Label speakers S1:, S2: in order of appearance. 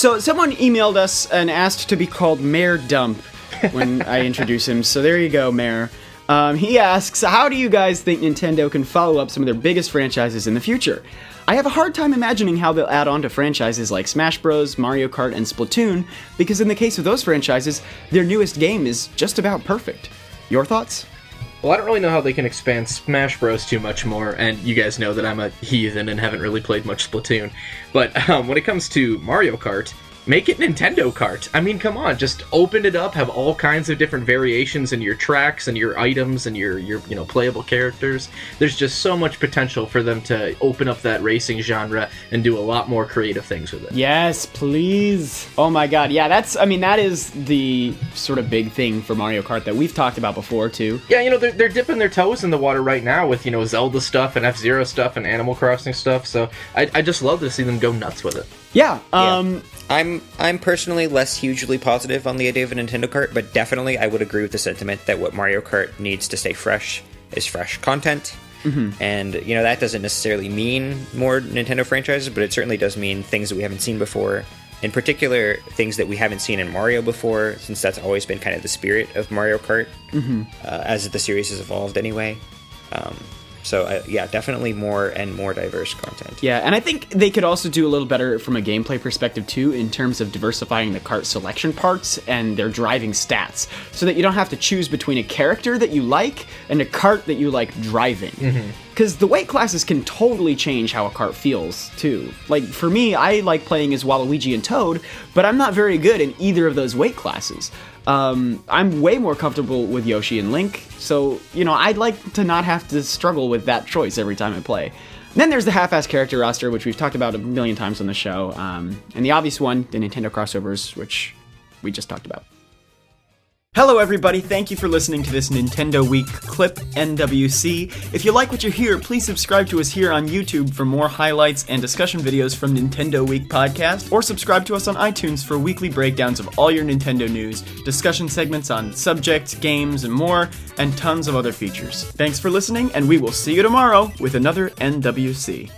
S1: So someone emailed us and asked to be called Mayor Dump when I introduce him. So there you go, Mayor. He asks, how do you guys think Nintendo can follow up some of their biggest franchises in the future? I have a hard time imagining how they'll add on to franchises like Smash Bros., Mario Kart, and Splatoon, because in the case of those franchises, their newest game is just about perfect. Your thoughts?
S2: Well, I don't really know how they can expand Smash Bros. Too much more, and you guys know that I'm a heathen and haven't really played much Splatoon. But when it comes to Mario Kart, make it Nintendo Kart. I mean, come on, just open it up, have all kinds of different variations in your tracks and your items and your playable characters. There's just so much potential for them to open up that racing genre and do a lot more creative things with it.
S1: Yes, please. Oh my god, yeah, that is the sort of big thing for Mario Kart that we've talked about before, too.
S2: Yeah, they're dipping their toes in the water right now with, Zelda stuff and F-Zero stuff and Animal Crossing stuff, so I just love to see them go nuts with it.
S1: Yeah,
S3: I'm personally less hugely positive on the idea of a Nintendo Kart, but definitely I would agree with the sentiment that what Mario Kart needs to stay fresh is fresh content. Mm-hmm. And, that doesn't necessarily mean more Nintendo franchises, but it certainly does mean things that we haven't seen before. In particular, things that we haven't seen in Mario before, since that's always been kind of the spirit of Mario Kart, as the series has evolved anyway. So, definitely more and more diverse content.
S1: Yeah, and I think they could also do a little better from a gameplay perspective, too, in terms of diversifying the kart selection parts and their driving stats, so that you don't have to choose between a character that you like and a kart that you like driving. Because the weight classes can totally change how a kart feels, too. Like, for me, I like playing as Waluigi and Toad, but I'm not very good in either of those weight classes. I'm way more comfortable with Yoshi and Link, so, I'd like to not have to struggle with that choice every time I play. And then there's the half-ass character roster, which we've talked about a million times on the show, and the obvious one, the Nintendo crossovers, which we just talked about. Hello everybody, thank you for listening to this Nintendo Week Clip NWC. If you like what you hear, please subscribe to us here on YouTube for more highlights and discussion videos from Nintendo Week Podcast, or subscribe to us on iTunes for weekly breakdowns of all your Nintendo news, discussion segments on subjects, games, and more, and tons of other features. Thanks for listening, and we will see you tomorrow with another NWC.